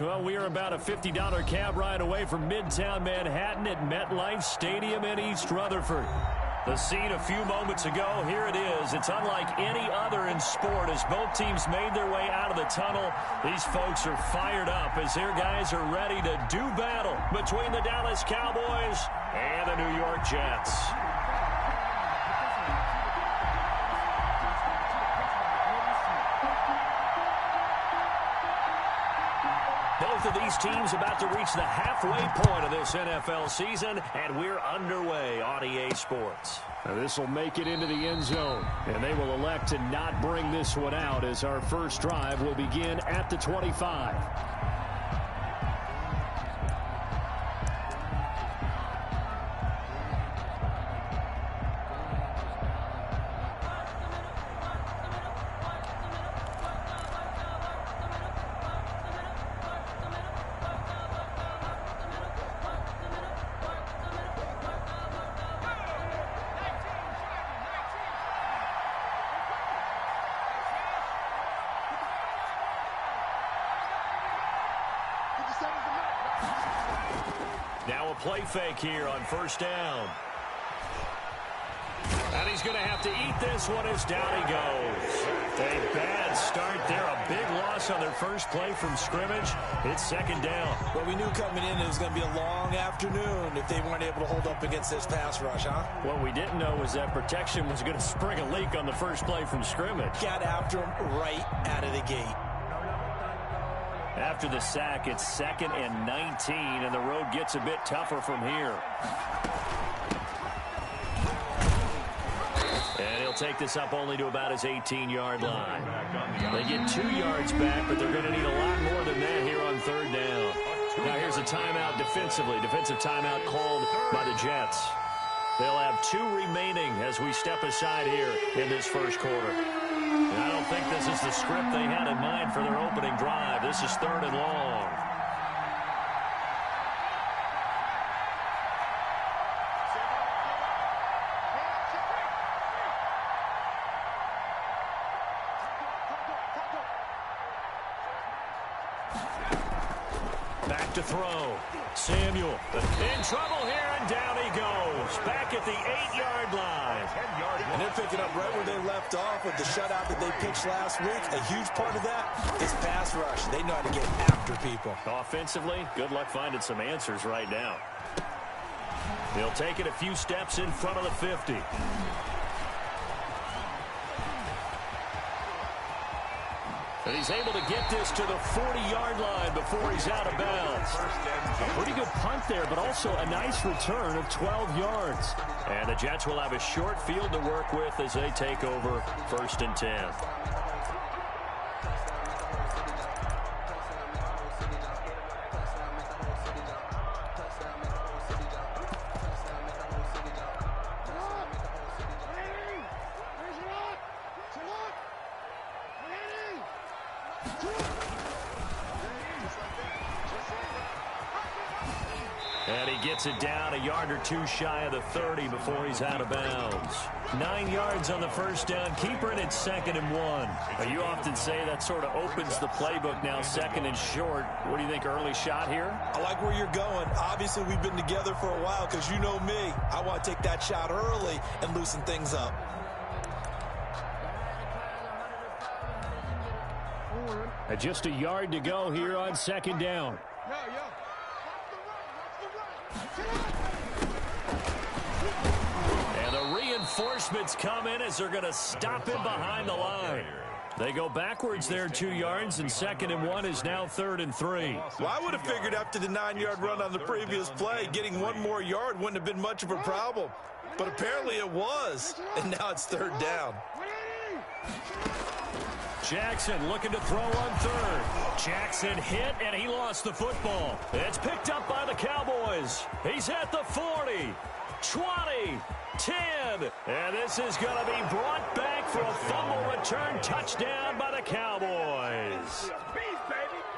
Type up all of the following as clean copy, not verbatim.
Well, we are about a $50 cab ride away from Midtown Manhattan at MetLife Stadium in East Rutherford. The scene a few moments ago, here it is. It's unlike any other in sport as both teams made their way out of the tunnel. These folks are fired up as their guys are ready to do battle between the Dallas Cowboys and the New York Jets. Both of these teams about to reach the halfway point of this NFL season, and we're underway on EA Sports. Now this will make it into the end zone, and they will elect to not bring this one out as our first drive will begin at the 25. Now a play fake here on first down. And he's going to have to eat this one as down he goes. A bad start there. A big loss on their first play from scrimmage. It's second down. Well, we knew coming in it was going to be a long afternoon if they weren't able to hold up against this pass rush, huh? What we didn't know was that protection was going to spring a leak on the first play from scrimmage. Got after him right out of the gate. After the sack, it's 2nd and 19, and the road gets a bit tougher from here. And he'll take this up only to about his 18-yard line. They get 2 yards back, but they're going to need a lot more than that here on third down. Now here's a timeout defensively. Defensive timeout called by the Jets. They'll have 2 remaining as we step aside here in this first quarter. And I don't think this is the script they had in mind for their opening drive. This is 3rd and long. Back to throw. Samuel in trouble here, and down he goes. Back at the 8-yard line. And they're picking up right where they left off with the shutout that they pitched last week. A huge part of that is pass rush. They know how to get after people. Offensively, good luck finding some answers right now. He'll take it a few steps in front of the 50. And he's able to get this to the 40-yard line before he's out of bounds. A pretty good punt there, but also a nice return of 12 yards. And the Jets will have a short field to work with as they take over 1st and 10. And he gets it down a yard or 2 shy of the 30 before he's out of bounds. 9 yards on the first down. Keeper, and it's 2nd and 1. You often say that sort of opens the playbook now, 2nd and short. What do you think, early shot here? I like where you're going. Obviously, we've been together for a while because you know me. I want to take that shot early and loosen things up. Just a yard to go here on 2nd down. And the reinforcements come in as they're going to stop him behind the line. They go backwards there 2 yards, and 2nd and 1 is now 3rd and 3. Well, I would have figured after the 9-yard run on the previous play, getting 1 more yard wouldn't have been much of a problem. But apparently it was, and now it's 3rd down. Jackson looking to throw on 3rd. Jackson hit, and he lost the football. It's picked up by the Cowboys. He's at the 40, 20, 10. And this is going to be brought back for a fumble return touchdown by the Cowboys.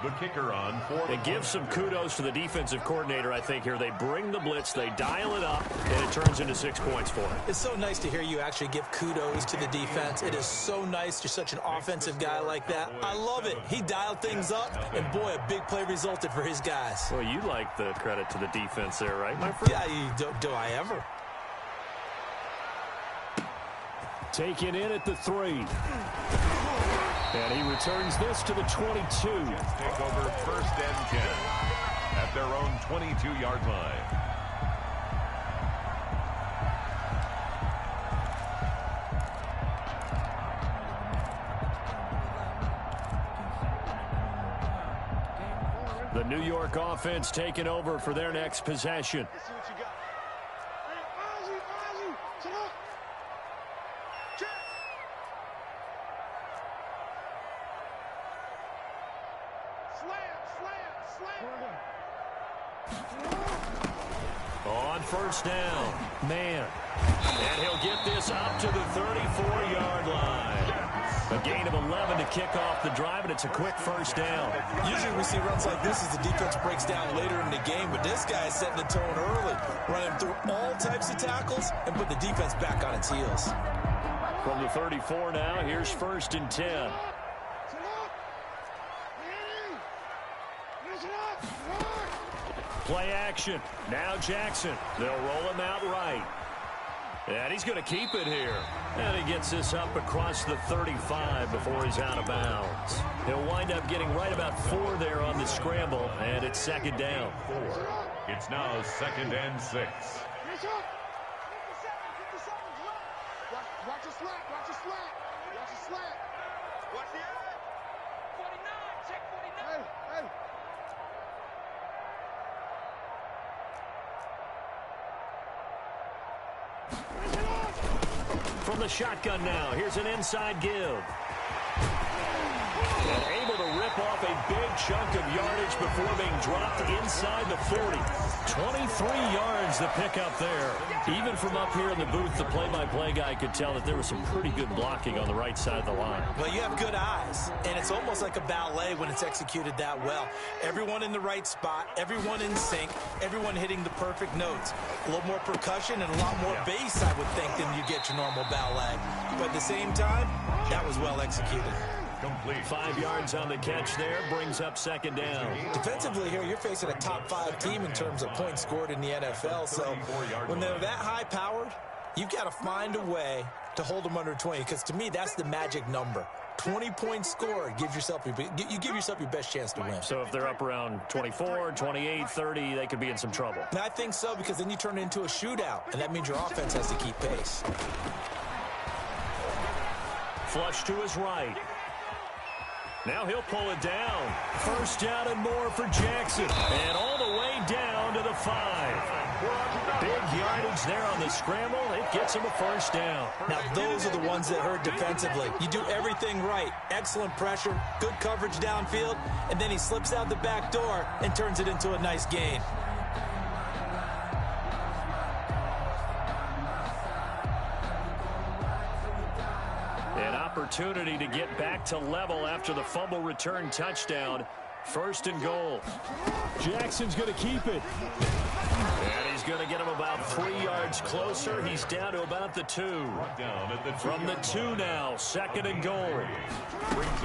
The kicker on for It gives some kudos to the defensive coordinator, I think, here. They bring the blitz, they dial it up, and it turns into 6 points for him. It's so nice to hear you actually give kudos to the defense. It is so nice. You're such an offensive guy like that. I love it. He dialed things up, and boy, a big play resulted for his guys. Well, you like the credit to the defense there, right, my friend? Yeah, do I ever? Taken in at the 3. And he returns this to the 22. Take over 1st and 10 at their own 22-yard line. The New York offense taking over for their next possession. On 1st down, man. And he'll get this up to the 34-yard line. A gain of 11 to kick off the drive, and it's a quick 1st down. Usually we see runs like this as the defense breaks down later in the game, but this guy is setting the tone early, running through all types of tackles and put the defense back on its heels. From the 34 now, here's 1st and 10. Play action. Now Jackson. They'll roll him out right. And he's going to keep it here. And he gets this up across the 35 before he's out of bounds. He'll wind up getting right about 4 there on the scramble, and it's 2nd down. 4. It's now 2nd and 6. Watch the slant. Watch the slant. Watch the slant. Watch the eye. 49. Check 49. Hey. From the shotgun now, here's an inside give. And able to rip off a big chunk of yardage before being dropped inside the 40. 23 yards to pick up there. Even from up here in the booth, the play-by-play guy could tell that there was some pretty good blocking on the right side of the line. Well, you have good eyes, and it's almost like a ballet when it's executed that well. Everyone in the right spot, everyone in sync, everyone hitting the perfect notes. A little more percussion and a lot more bass, I would think, than you get your normal ballet. But at the same time, that was well executed. Complete. 5 yards on the catch there, brings up 2nd down. Defensively here, you're facing a top 5 team in terms of points scored in the NFL. So when they're that high-powered, you've got to find a way to hold them under 20. Because to me, that's the magic number. 20 points scored, you give yourself your best chance to win. So if they're up around 24, 28, 30, they could be in some trouble. And I think so, because then you turn it into a shootout, and that means your offense has to keep pace. Flush to his right. Now he'll pull it down. 1st down and more for Jackson. And all the way down to the 5. Big yardage there on the scramble. It gets him a 1st down. Now those are the ones that hurt defensively. You do everything right. Excellent pressure, good coverage downfield, and then he slips out the back door and turns it into a nice gain. Opportunity to get back to level after the fumble return touchdown. 1st and goal. Jackson's going to keep it. And he's going to get him about 3 yards closer. He's down to about the 2. From the 2 now, 2nd and goal.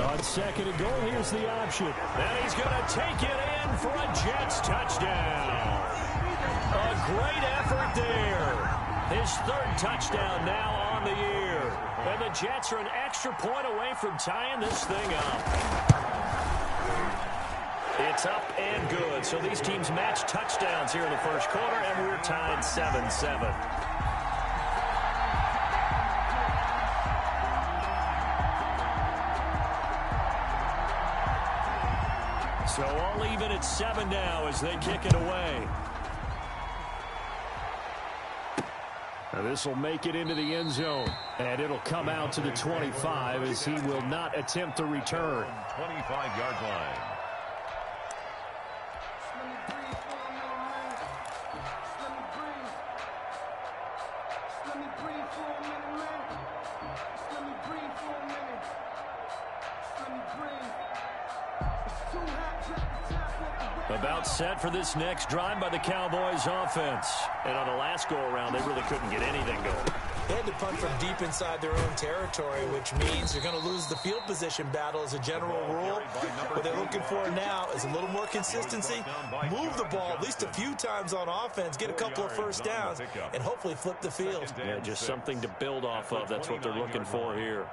On 2nd and goal, here's the option. And he's going to take it in for a Jets touchdown. A great effort there. His 3rd touchdown now on the year. And the Jets are an extra point away from tying this thing up. It's up and good. So these teams match touchdowns here in the 1st quarter, and we're tied 7-7. So all even at 7 now as they kick it away. Now this will make it into the end zone, and it'll come out to the 25 as he will not attempt to return. 25-yard line. About set for this next drive by the Cowboys offense. And on the last go-around, they really couldn't get anything going. They had to punt from deep inside their own territory, which means they're going to lose the field position battle as a general rule. What they're looking for now is a little more consistency, move the ball at least a few times on offense, get a couple of first downs, and hopefully flip the field. Yeah, just something to build off of. That's what they're looking for here.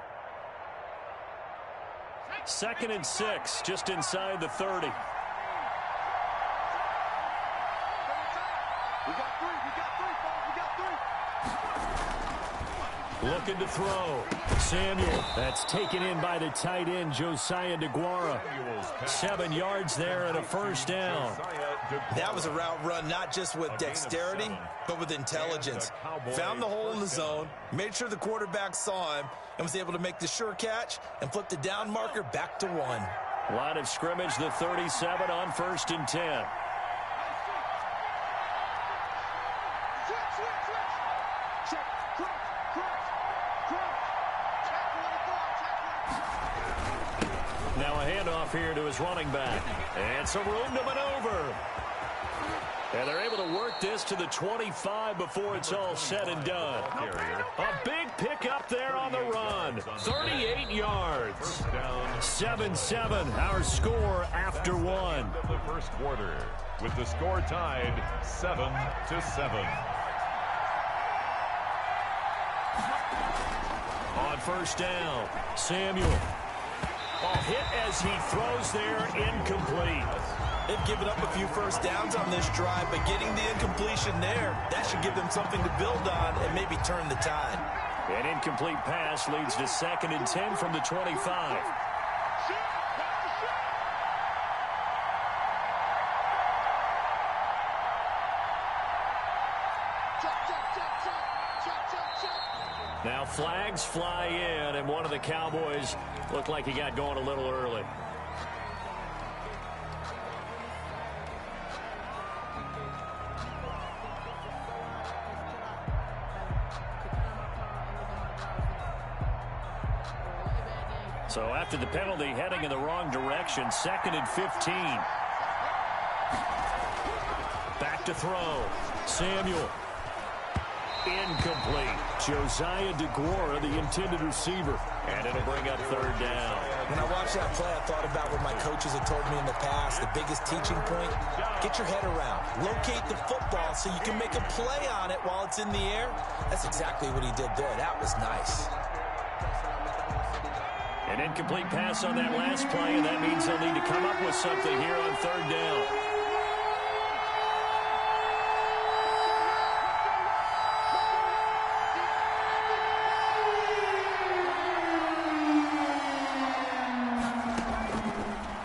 2nd and 6, just inside the 30. Looking to throw. Samuel. That's taken in by the tight end, Josiah DeGuara. 7 yards there and a first down. That was a route run not just with dexterity, but with intelligence. Found the hole in the zone, made sure the quarterback saw him, and was able to make the sure catch and flip the down marker back to 1. Line of scrimmage, the 37 on 1st and 10. Now a handoff here to his running back. And some room to maneuver. And they're able to work this to the 25 before it's all said and done. A big pickup there on the run. 38 yards. 7-7, our score after 1. The first quarter, with the score tied 7-7. On first down, Samuel. Ball hit as he throws there, incomplete. They've given up a few first downs on this drive, but getting the incompletion there, that should give them something to build on and maybe turn the tide. An incomplete pass leads to 2nd and 10 from the 25. Now flags fly in, and one of the Cowboys looked like he got going a little early. So after the penalty, heading in the wrong direction, 2nd and 15. Back to throw. Samuel. Incomplete. Josiah DeGuara, the intended receiver. And it'll bring up 3rd down. When I watched that play, I thought about what my coaches had told me in the past. The biggest teaching point, get your head around. Locate the football so you can make a play on it while it's in the air. That's exactly what he did there. That was nice. An incomplete pass on that last play, and that means they'll need to come up with something here on 3rd down.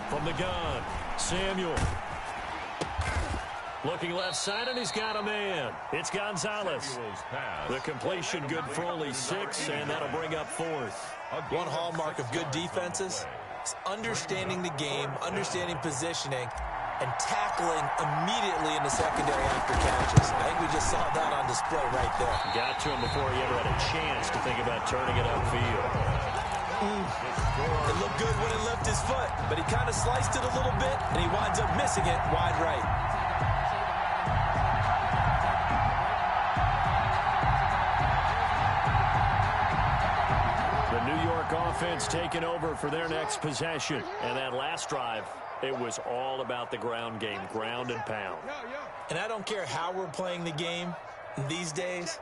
From the gun, Samuel. Looking left side, and he's got a man. It's Gonzalez. The completion good for only 6, and that'll bring up 4th. One hallmark of good defenses is understanding the game, understanding positioning, and tackling immediately in the secondary after catches. I think we just saw that on display right there. Got to him before he ever had a chance to think about turning it upfield. It looked good when it left his foot, but he kind of sliced it a little bit, and he winds up missing it wide right. The New York offense taking over for their next possession. And that last drive, it was all about the ground game, ground and pound. And I don't care how we're playing the game these days,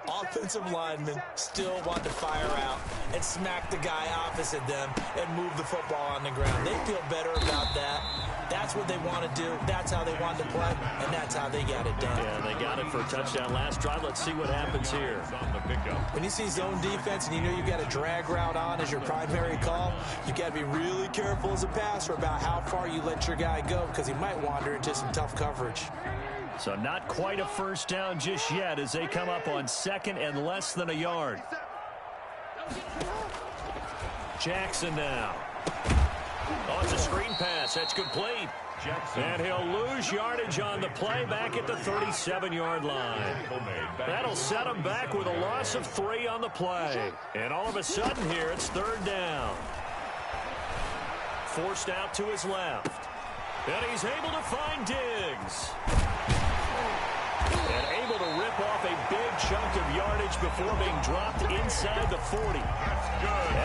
offensive linemen still want to fire out and smack the guy opposite them and move the football on the ground. They feel better about that. That's what they want to do. That's how they want to play, and that's how they got it done. Yeah, they got it for a touchdown last drive. Let's see what happens here. When you see zone defense and you know you've got a drag route on as your primary call, you've got to be really careful as a passer about how far you let your guy go because he might wander into some tough coverage. So not quite a first down just yet as they come up on 2nd and less than a yard. Jackson now. Oh, it's a screen pass. That's complete. And he'll lose yardage on the play back at the 37-yard line. That'll set him back with a loss of 3 on the play. And all of a sudden here, it's 3rd down. forced out to his left. And he's able to find Diggs. And able to rip off a big chunk of yardage before being dropped inside the 40.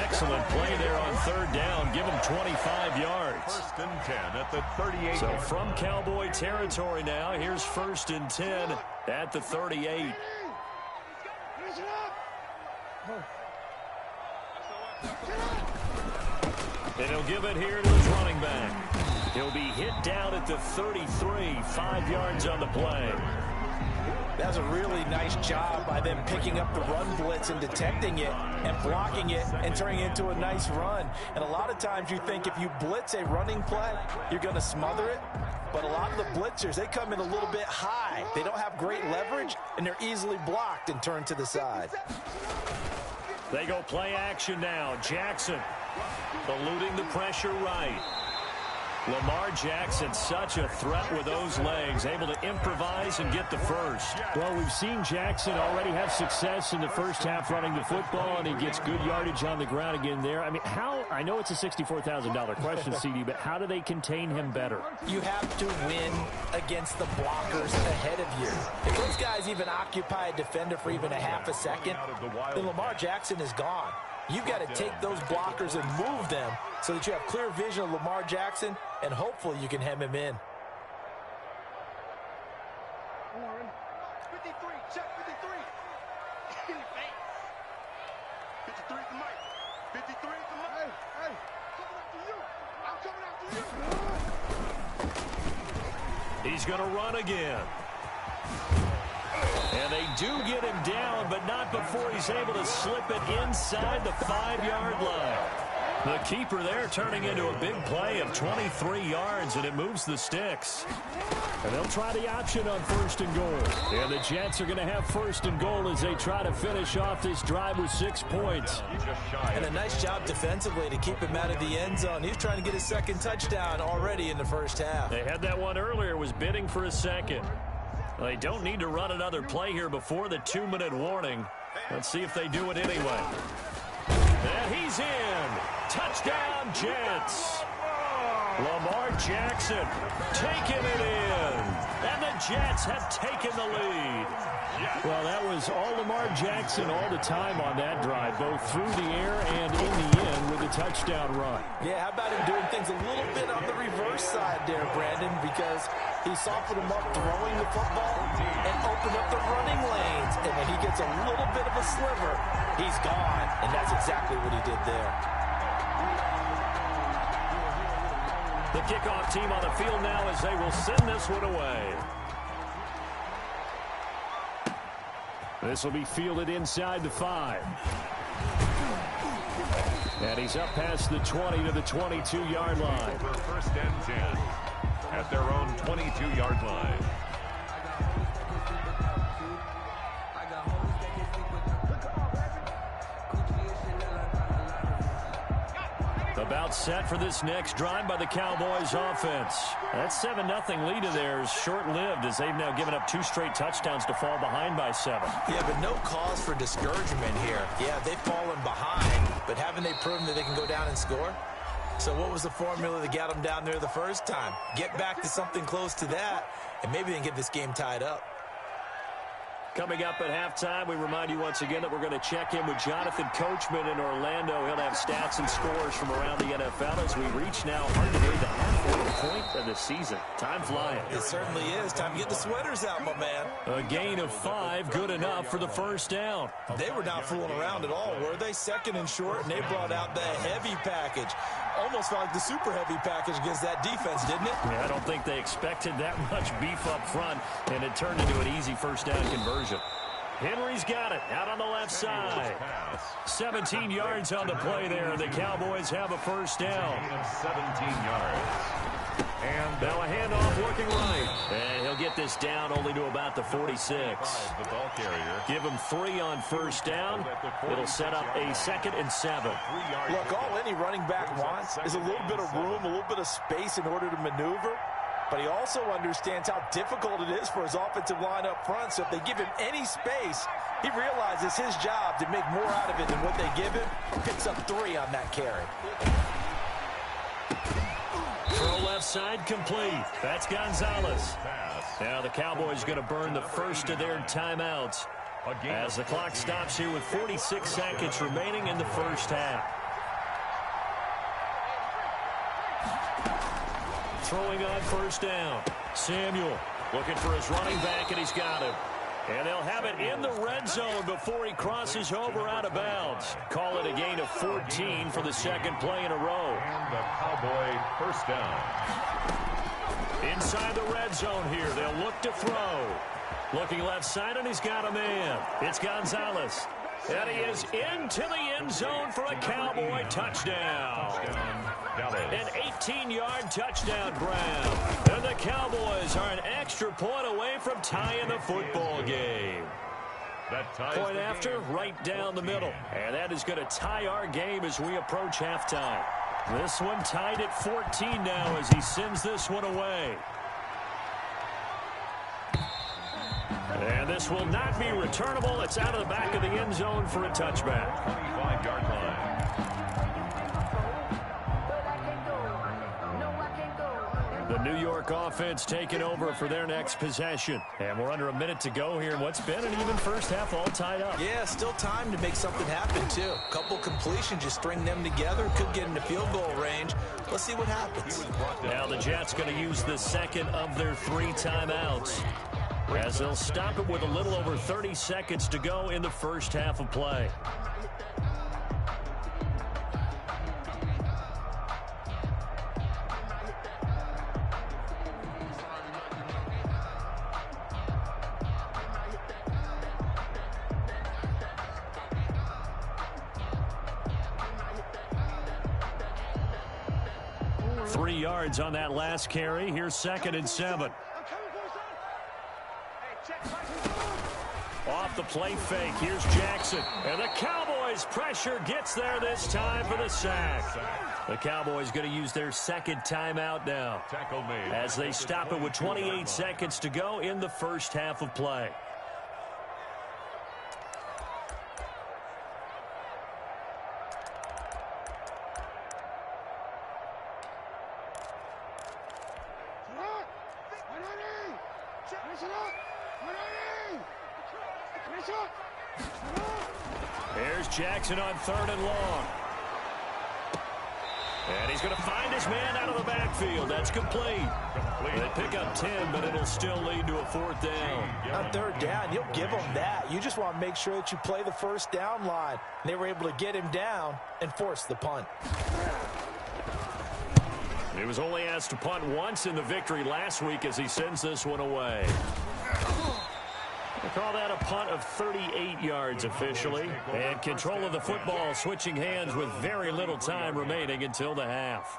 Excellent play there on third down. Give him 25 yards. First and 10 at the 38. So from Cowboy territory now, here's first and 10 at the 38. And he'll give it here to his running back. He'll be hit down at the 33, 5 yards on the play. That was a really nice job by them picking up the run blitz and detecting it and blocking it and turning it into a nice run. And a lot of times you think if you blitz a running play, you're going to smother it. But a lot of the blitzers, they come in a little bit high. They don't have great leverage, and they're easily blocked and turned to the side. They go play action now. Jackson eluding the pressure right. Lamar Jackson, such a threat with those legs, able to improvise and get the first. Well, we've seen Jackson already have success in the first half running the football, and he gets good yardage on the ground again there. I mean, I know it's a $64,000 question, CD, but how do they contain him better? You have to win against the blockers ahead of you. If those guys even occupy a defender for even a half a second, then Lamar Jackson is gone. You've got to take those blockers and move them so that you have clear vision of Lamar Jackson, and hopefully you can hem him in. 53, check 53. 53 is the mic. 53 is the mic. Hey, coming after you. I'm coming after you. He's going to run again. And they do get him down, but not before he's able to slip it inside the 5-yard line. The keeper there turning into a big play of 23 yards, and it moves the sticks. And they'll try the option on first and goal. And the Jets are going to have first and goal as they try to finish off this drive with 6 points. And a nice job defensively to keep him out of the end zone. He was trying to get his second touchdown already in the first half. They had that one earlier, was bidding for a second. Well, they don't need to run another play here before the 2-minute warning. Let's see if they do it anyway. And he's in. Touchdown, Jets. Lamar Jackson taking it in. And the Jets have taken the lead. Well, that was all Lamar Jackson all the time on that drive, both through the air and in the end with a touchdown run. Yeah, how about him doing things a little bit on the reverse side there, Brandon, because he softened him up throwing the football and opened up the running lanes. And when he gets a little bit of a sliver, he's gone. And that's exactly what he did there. The kickoff team on the field now as they will send this one away. This will be fielded inside the 5. And he's up past the 20 to the 22-yard line. First and 10 at their own 22-yard line. About set for this next drive by the Cowboys offense. That 7-0 lead of theirs short-lived as they've now given up 2 straight touchdowns to fall behind by 7. Yeah, but no cause for discouragement here. Yeah, they've fallen behind, but haven't they proven that they can go down and score? So what was the formula that got them down there the first time? Get back to something close to that, and maybe they can get this game tied up. Coming up at halftime, we remind you once again that we're going to check in with Jonathan Coachman in Orlando. He'll have stats and scores from around the NFL as we reach now underway the halfway point of the season. Time flying. It certainly is. Time to get the sweaters out, my man. A gain of 5, good enough for the first down. They were not fooling around at all, were they? Second and short, and they brought out the heavy package. Almost felt like the super heavy package against that defense, didn't it? Yeah, I don't think they expected that much beef up front, and it turned into an easy first down conversion. Henry's got it out on the left side. 17 yards on the play there. The Cowboys have a first down. 17 yards. And now a handoff working right. And he'll get this down only to about the 46. The ball carrier. Give him 3 on first down. It'll set up a 2nd and 7. Look, all any running back wants is a little bit of room, a little bit of space in order to maneuver. But he also understands how difficult it is for his offensive line up front. So if they give him any space, he realizes his job to make more out of it than what they give him. Picks up 3 on that carry. Throw left side complete. That's Gonzalez. Now the Cowboys going to burn the first of their timeouts as the clock stops here with 46 seconds remaining in the first half. Throwing on first down. Samuel looking for his running back, and he's got him. And they'll have it in the red zone before he crosses over out of bounds. Call it a gain of 14 for the second play in a row. And the Cowboy first down. Inside the red zone here, they'll look to throw. Looking left side, and he's got a man. It's Gonzalez. And he is into the end zone for a Cowboy touchdown. An 18-yard touchdown grab. And the Cowboys are an extra point away from tying the football game. Point after, right down the middle. And that is going to tie our game as we approach halftime. This one tied at 14 now as he sends this one away. And this will not be returnable. It's out of the back of the end zone for a touchback. 25-yard line. The New York offense taking over for their next possession. And we're under a minute to go here in what's been an even first half, all tied up. Yeah, still time to make something happen, too. A couple completions, just string them together. Could get into field goal range. Let's see what happens. Now the Jets going to use the second of their 3 timeouts, as they'll stop it with a little over 30 seconds to go in the first half of play. On that last carry. Here's 2nd and 7. Off the play fake. Here's Jackson. And the Cowboys pressure gets there this time for the sack. The Cowboys going to use their second timeout now as they stop it with 28 seconds to go in the first half of play. There's Jackson on 3rd and long. And he's going to find his man out of the backfield. That's complete. They pick up 10, but it'll still lead to a 4th down. On 3rd down, you'll give them that. You just want to make sure that you play the first down line. They were able to get him down and force the punt. He was only asked to punt once in the victory last week as he sends this one away. We'll call that a punt of 38 yards officially. And control of the football switching hands with very little time remaining until the half.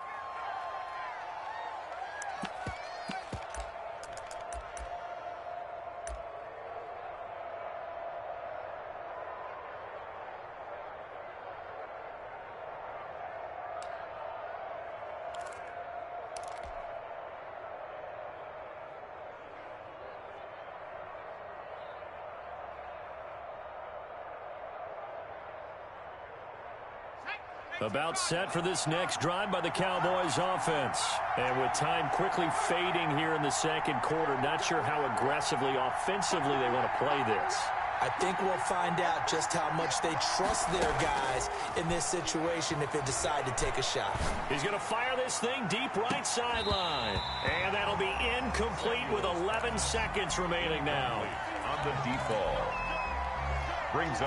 About set for this next drive by the Cowboys offense. And with time quickly fading here in the second quarter, not sure how aggressively, offensively they want to play this. I think we'll find out just how much they trust their guys in this situation if they decide to take a shot. He's going to fire this thing deep right sideline. And that'll be incomplete with 11 seconds remaining now. On the default.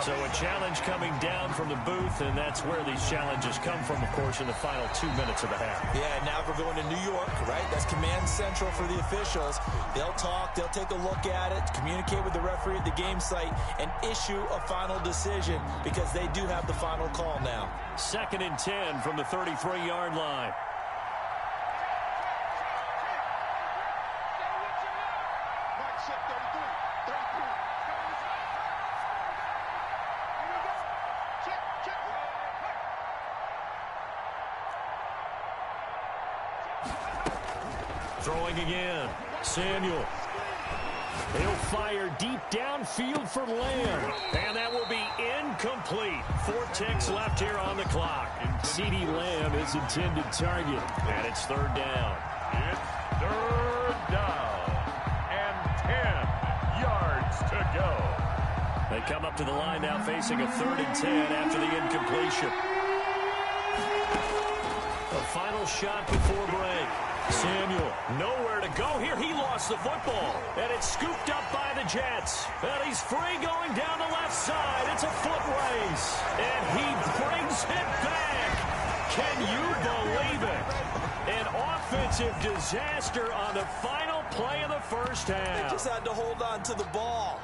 So a challenge coming down from the booth, and that's where these challenges come from, of course, in the final 2 minutes of the half. Yeah, now we're going to New York, right? That's command central for the officials. They'll talk, they'll take a look at it, communicate with the referee at the game site, and issue a final decision because they do have the final call now. 2nd and 10 from the 33-yard line. Throwing again. Samuel. He'll fire deep downfield for Lamb. And that will be incomplete. 4 ticks left here on the clock. CeeDee Lamb is intended target. And it's third down. It's third down. And 10 yards to go. They come up to the line now facing a 3rd and 10 after the incompletion. A final shot before break. Samuel, nowhere to go here. He lost the football. And it's scooped up by the Jets. And he's free going down the left side. It's a foot race. And he brings it back. Can you believe it? An offensive disaster on the final play of the first half. They just had to hold on to the ball.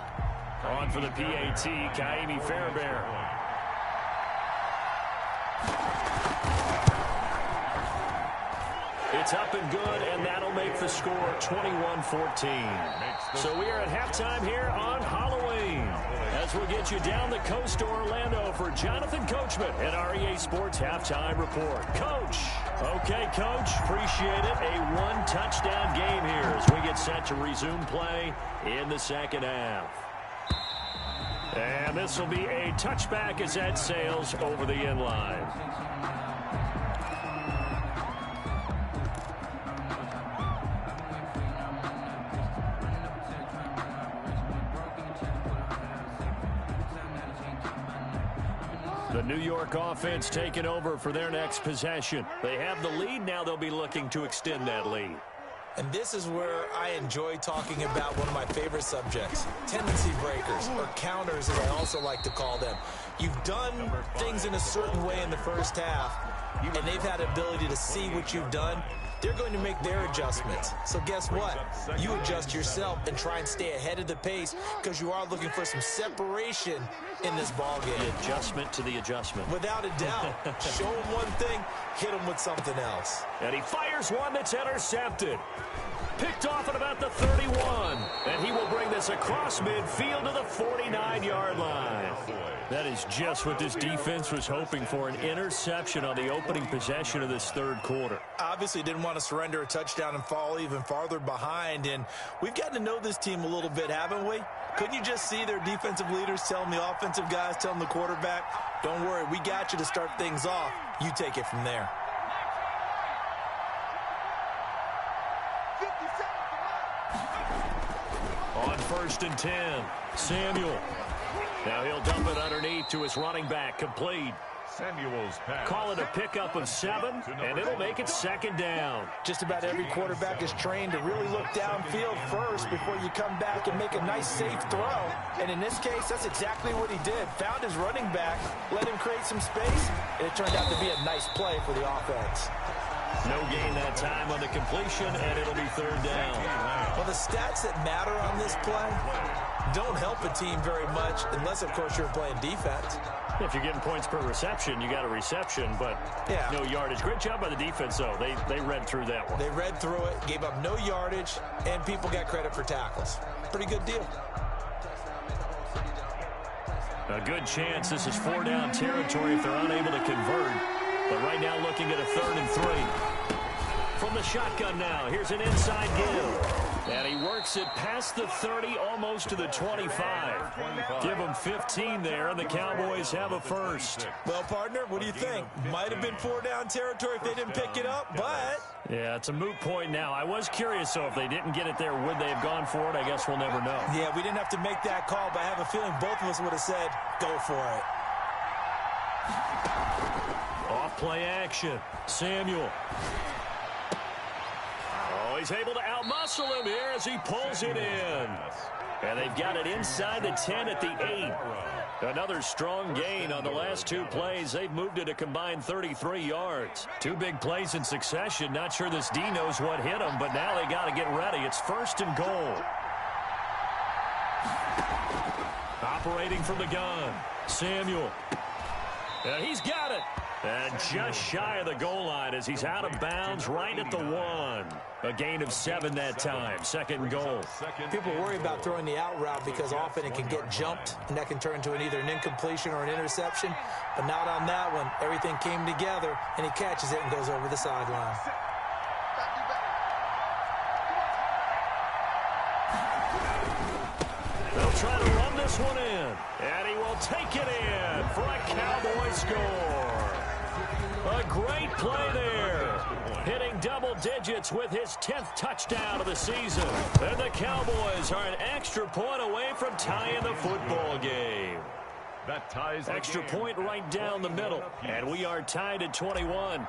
On for the PAT, Kaimi Fairbairn. It's up and good, and that'll make the score 21-14. So we are at halftime here on Halloween. As we'll get you down the coast to Orlando for Jonathan Coachman at REA Sports Halftime Report. Coach. Okay, Coach. Appreciate it. A 1-touchdown game here as we get set to resume play in the second half. And this will be a touchback as that sails over the end line. The New York offense taking over for their next possession. They have the lead. Now they'll be looking to extend that lead. And this is where I enjoy talking about one of my favorite subjects, tendency breakers, or counters as I also like to call them. You've done things in a certain way in the first half, and they've had the ability to see what you've done. They're going to make their adjustments. So guess what? You adjust yourself and try and stay ahead of the pace because you are looking for some separation in this ball game. The adjustment to the adjustment. Without a doubt. Show him one thing, hit him with something else. And he fires one that's intercepted. Picked off at about the 31. And he will bring this across midfield to the 49-yard line. That is just what this defense was hoping for, an interception on the opening possession of this third quarter. Obviously didn't want to surrender a touchdown and fall even farther behind. And we've gotten to know this team a little bit, haven't we? Couldn't you just see their defensive leaders telling the offensive guys, telling the quarterback, don't worry, we got you to start things off. You take it from there. On 1st and 10, Samuel. Now he'll dump it underneath to his running back, complete. Samuel's pass. Call it a pickup of 7, and it'll make it second down. Just about every quarterback is trained to really look downfield first before you come back and make a nice, safe throw. And in this case, that's exactly what he did. Found his running back, let him create some space, and it turned out to be a nice play for the offense. No gain that time on the completion, and it'll be third down. Well, the stats that matter on this play don't help a team very much unless, of course, you're playing defense. If you're getting points per reception, you got a reception, but no yardage. Great job by the defense, though. They read through that one. They read through it, gave up no yardage, and people got credit for tackles. Pretty good deal. A good chance this is 4-down territory if they're unable to convert. But right now looking at a 3rd and 3. From the shotgun now, here's an inside give. And he works it past the 30, almost to the 25. Give him 15 there, and the Cowboys have a first. Well, partner, what do you think? Might have been 4-down territory if they didn't pick it up, but... Yeah, it's a moot point now. I was curious, though, if they didn't get it there, would they have gone for it? I guess we'll never know. Yeah, we didn't have to make that call, but I have a feeling both of us would have said, go for it. Off-play action. Samuel. Oh, he's able to outmuscle him here as he pulls it in. And they've got it inside the 10 at the 8. Another strong gain on the last 2 plays. They've moved it a combined 33 yards. 2 big plays in succession. Not sure this D knows what hit him, but now they got to get ready. It's 1st and goal. Operating from the gun. Samuel. And he's got it. And just shy of the goal line as he's out of bounds right at the 1. A gain of 7 that time. 2nd and goal. People worry about throwing the out route because often it can get jumped, and that can turn into either an incompletion or an interception. But not on that one. Everything came together, and he catches it and goes over the sideline. They'll try to run this one in. And he will take it in for a Cowboy score. A great play there. Hitting double digits with his 10th touchdown of the season. And the Cowboys are an extra point away from tying the football game. That ties the Extra game. point right down the middle. And we are tied at 21.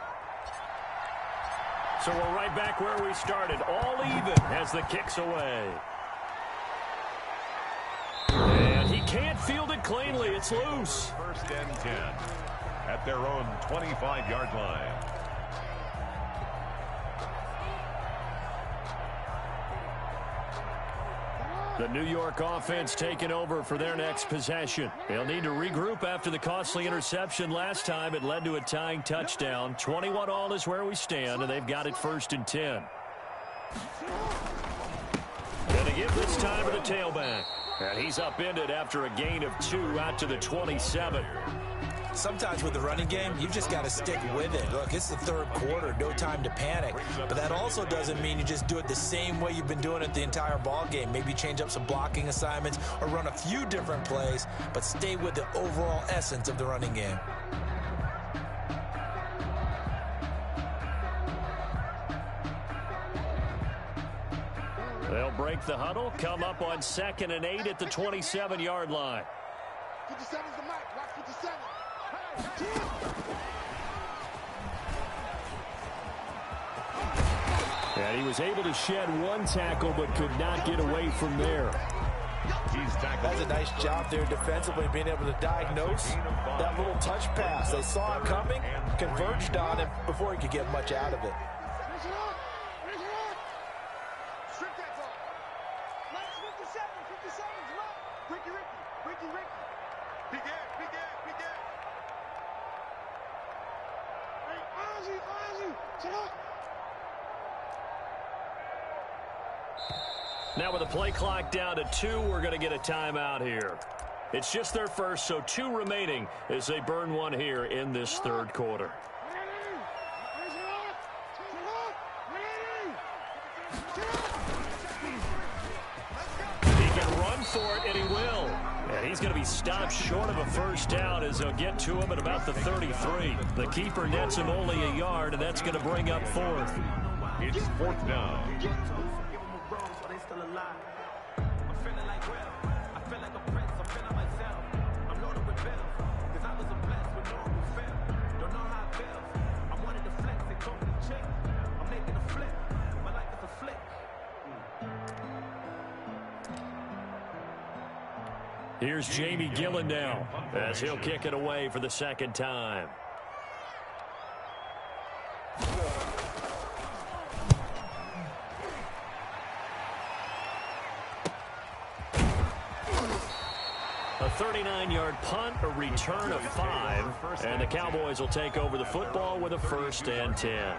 So we're right back where we started. All even as the kick's away. And he can't field it cleanly. It's loose. First and 10 at their own 25-yard line. The New York offense taking over for their next possession. They'll need to regroup after the costly interception last time. It led to a tying touchdown. 21-all is where we stand, and they've got it first and 10. Going to give this time to the tailback. And he's upended after a gain of 2 out to the 27. Sometimes with the running game, you just got to stick with it. Look, it's the third quarter, no time to panic. But that also doesn't mean you just do it the same way you've been doing it the entire ball game. Maybe change up some blocking assignments or run a few different plays, but stay with the overall essence of the running game. They'll break the huddle, come up on 2nd and 8 at the 27-yard line. 57's the mic. Watch 57. And he was able to shed 1 tackle but could not get away from there. He's tackled. That's a nice job there defensively, being able to diagnose that little touch pass. They saw it coming, converged on him before he could get much out of it. Strip that ball. Let's 57. 57's left. Ricky. Big Ed. Hey, Ozzy. Shut up. Now with the play clock down to 2, we're going to get a timeout here. It's just their first, so 2 remaining as they burn one here in this third quarter. He can run for it, and he will. And he's going to be stopped short of a first down as they'll get to him at about the 33. The keeper nets him only a yard, and that's going to bring up 4th. It's 4th down. Here's Jamie Gillen now as he'll kick it away for the 2nd time. A 39-yard punt, a return of 5, and the Cowboys will take over the football with a 1st and 10.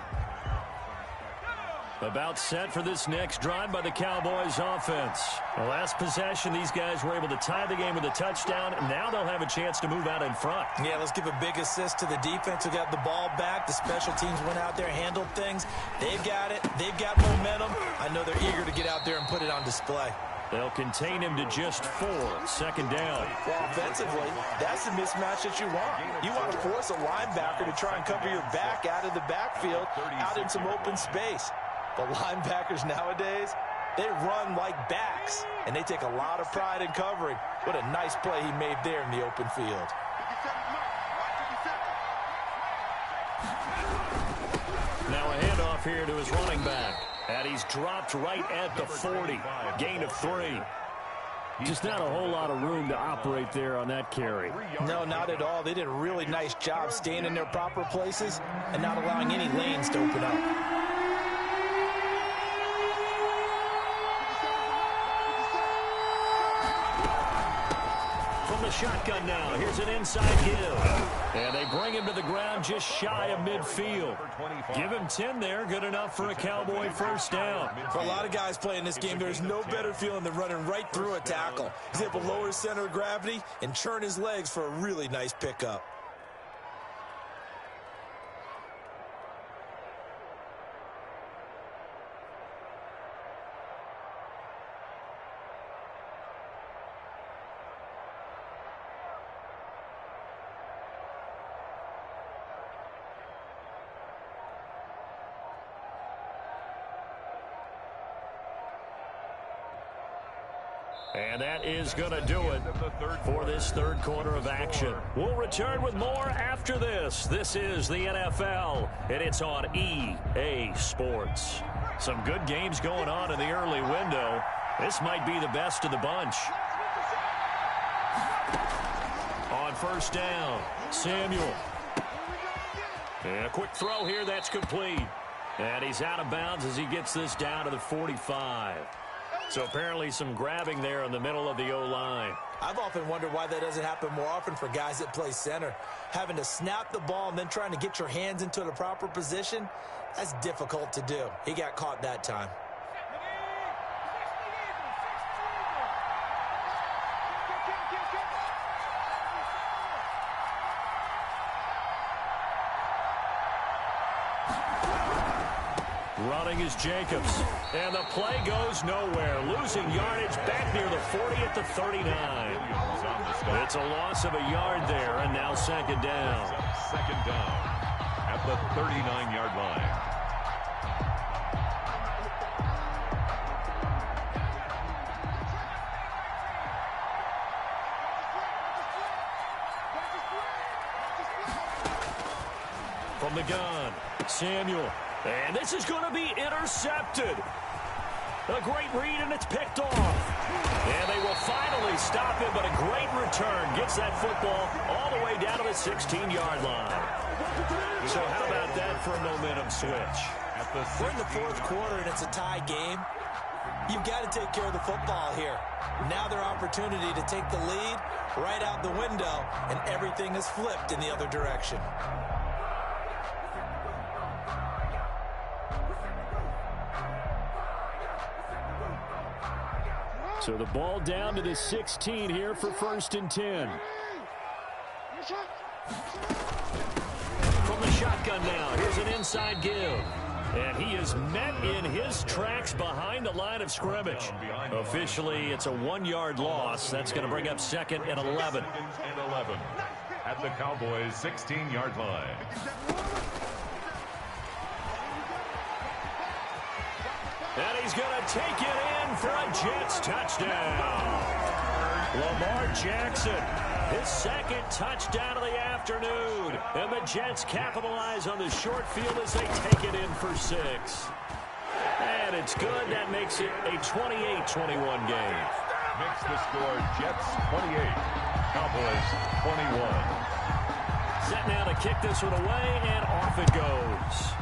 About set for this next drive by the Cowboys offense. The last possession, these guys were able to tie the game with a touchdown, and now they'll have a chance to move out in front. Yeah, let's give a big assist to the defense who got the ball back. The special teams went out there, handled things. They've got it. They've got momentum. I know they're eager to get out there and put it on display. They'll contain him to just 4, 2nd down. Well, offensively, that's the mismatch that you want. You want to force a linebacker to try and cover your back out of the backfield, out in some open space. The linebackers nowadays, they run like backs, and they take a lot of pride in covering. What a nice play he made there in the open field. 57's mic. Watch 57. Now a handoff here to his running back. And he's dropped right at the 40. Gain of 3. Just not a whole lot of room to operate there on that carry. No, not at all. They did a really nice job staying in their proper places and not allowing any lanes to open up. From the shotgun now, here's an inside give. And they bring him to the ground just shy of midfield. Give him 10 there, good enough for a Cowboy first down. For a lot of guys playing this game, there's no better feeling than running right through a tackle. He's able to lower his center of gravity and churn his legs for a really nice pickup. And that is going to do it for this third quarter of action. We'll return with more after this. This is the NFL, and it's on EA Sports. Some good games going on in the early window. This might be the best of the bunch. On first down, Samuel. And a quick throw here, that's complete. And he's out of bounds as he gets this down to the 45. So apparently some grabbing there in the middle of the O-line. I've often wondered why that doesn't happen more often for guys that play center. Having to snap the ball and then trying to get your hands into the proper position, that's difficult to do. He got caught that time. Running is Jacobs. And the play goes nowhere. Losing yardage back near the 40 at the 39. It's a loss of a yard there, and now second down. Second down at the 39-yard line. From the gun, Samuel. And this is going to be intercepted. A great read, and it's picked off. And they will finally stop him, but a great return gets that football all the way down to the 16-yard line. So how about that for a momentum switch? We're in the fourth quarter, and it's a tie game. You've got to take care of the football here. Now their opportunity to take the lead right out the window, and everything is flipped in the other direction. So the ball down to the 16 here for first and 10. From the shotgun now, here's an inside give. And he is met in his tracks behind the line of scrimmage. Officially, it's a 1-yard loss. That's going to bring up second and 11. Second and 11 at the Cowboys' 16-yard line. And he's going to take it in for a Jets touchdown. Lamar Jackson, his second touchdown of the afternoon. And the Jets capitalize on the short field as they take it in for 6. And it's good. That makes it a 28-21 game. Makes the score Jets 28, Cowboys 21. Set now to kick this one away, and off it goes.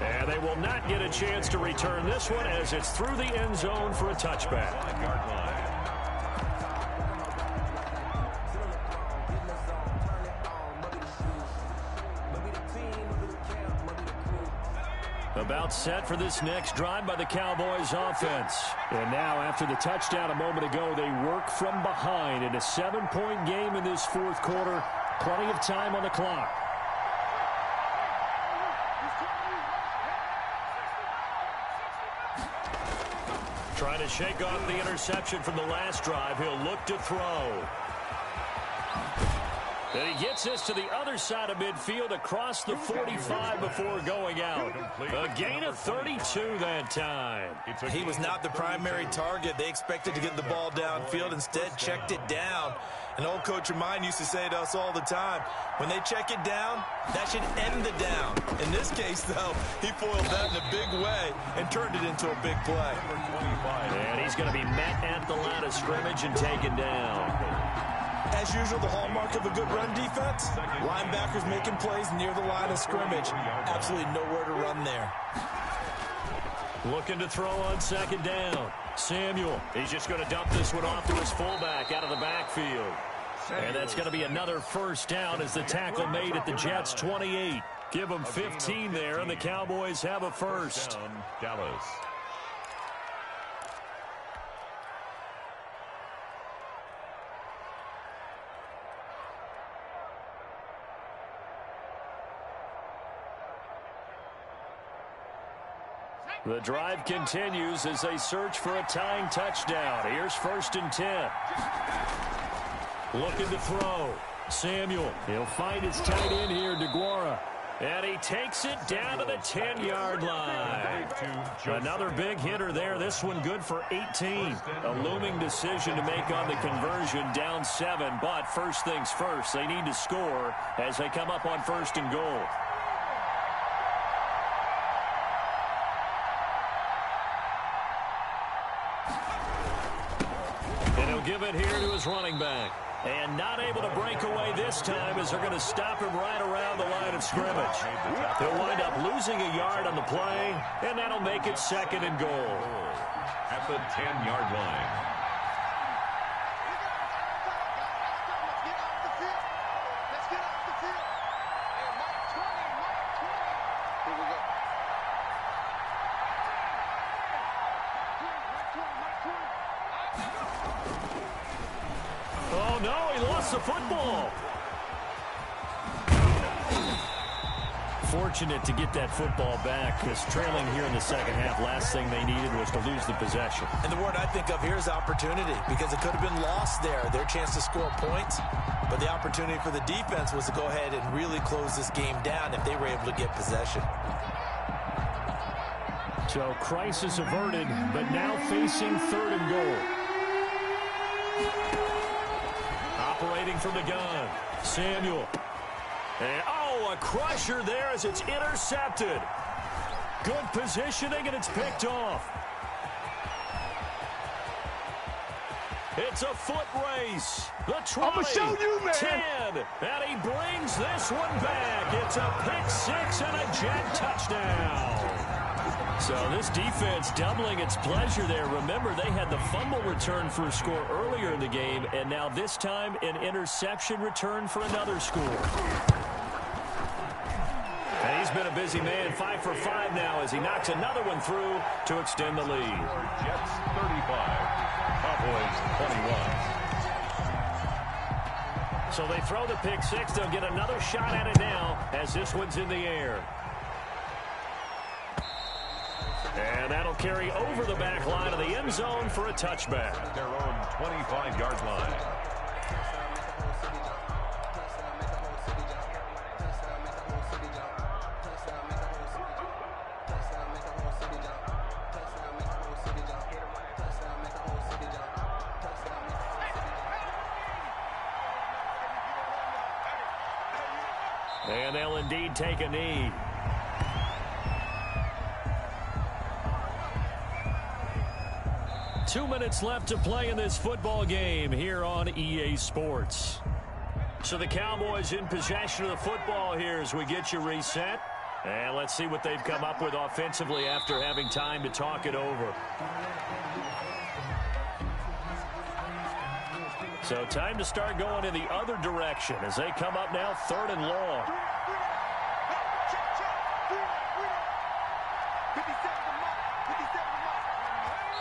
And they will not get a chance to return this one as it's through the end zone for a touchback. 5-yard line. About set for this next drive by the Cowboys offense. And now after the touchdown a moment ago, they work from behind in a 7-point game in this fourth quarter. Plenty of time on the clock. Trying to shake off the interception from the last drive. He'll look to throw. And he gets this to the other side of midfield across the 45 before going out. A gain of 32 that time. He was not the primary target. They expected to get the ball downfield. Instead, checked it down. An old coach of mine used to say to us all the time, when they check it down, that should end the down. In this case, though, he foiled that in a big way and turned it into a big play. And he's going to be met at the line of scrimmage and taken down. As usual, the hallmark of a good run defense, linebackers making plays near the line of scrimmage. Absolutely nowhere to run there. Looking to throw on second down. Samuel, he's just going to dump this one off to his fullback out of the backfield. And that's going to be another first down as the tackle made at the Jets' 28. Give them 15 there, and the Cowboys have a first. Dallas. The drive continues as they search for a tying touchdown. Here's first and 10. Looking to throw. Samuel, he'll find his tight end here, Gohard. And he takes it down to the 10-yard line. Another big hitter there. This one good for 18. A looming decision to make on the conversion, down 7. But first things first, they need to score as they come up on 1st and goal. And he'll give it here to his running back. And not able to break away this time as they're going to stop him right around the line of scrimmage. He'll wind up losing a yard on the play, and that'll make it 2nd and goal. At the 10-yard line. Oh, no, he lost the football. Fortunate to get that football back because trailing here in the second half, last thing they needed was to lose the possession. And the word I think of here is opportunity because it could have been lost there, their chance to score points. But the opportunity for the defense was to go ahead and really close this game down if they were able to get possession. So crisis averted, but now facing 3rd and goal. Operating from the gun, Samuel. And, a crusher there as it's intercepted. Good positioning, and it's picked off. It's a foot race. The 20, I'ma show you, man. 10, and he brings this one back. It's a pick 6 and a jet touchdown. So this defense doubling its pleasure there. Remember, they had the fumble return for a score earlier in the game, and now this time an interception return for another score. And he's been a busy man, 5 for 5 now as he knocks another one through to extend the lead. Jets 35, Cowboys 21. So they throw the pick 6. They'll get another shot at it now as this one's in the air. And that'll carry over the back line of the end zone for a touchback. At their own 25-yard line. And they'll indeed take a knee. Two minutes left to play in this football game here on EA Sports. So the Cowboys in possession of the football here as we get you reset. And let's see what they've come up with offensively after having time to talk it over. So time to start going in the other direction as they come up now 3rd and long.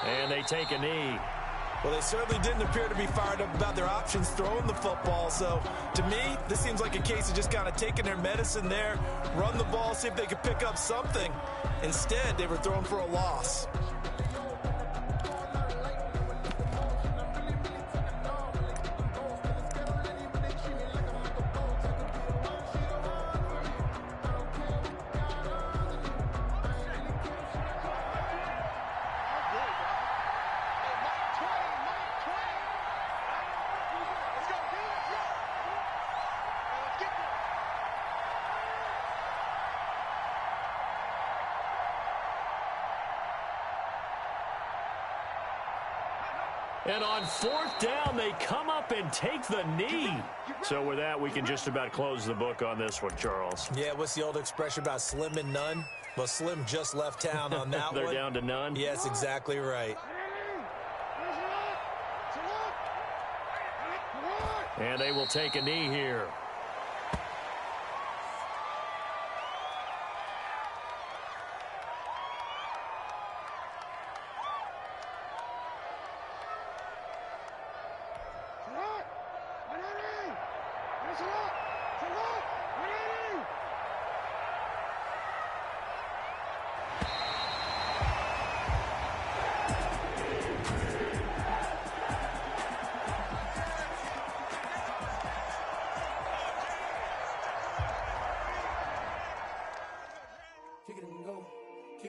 And they take a knee. Well, they certainly didn't appear to be fired up about their options throwing the football. So, to me, this seems like a case of just kind of taking their medicine there, run the ball, see if they could pick up something. Instead, they were throwing for a loss. And on 4th down, they come up and take the knee. So with that, we can just about close the book on this one, Charles. Yeah, what's the old expression about slim and none? Well, Slim just left town on that They're one. down to none? Yes, exactly right. And they will take a knee here.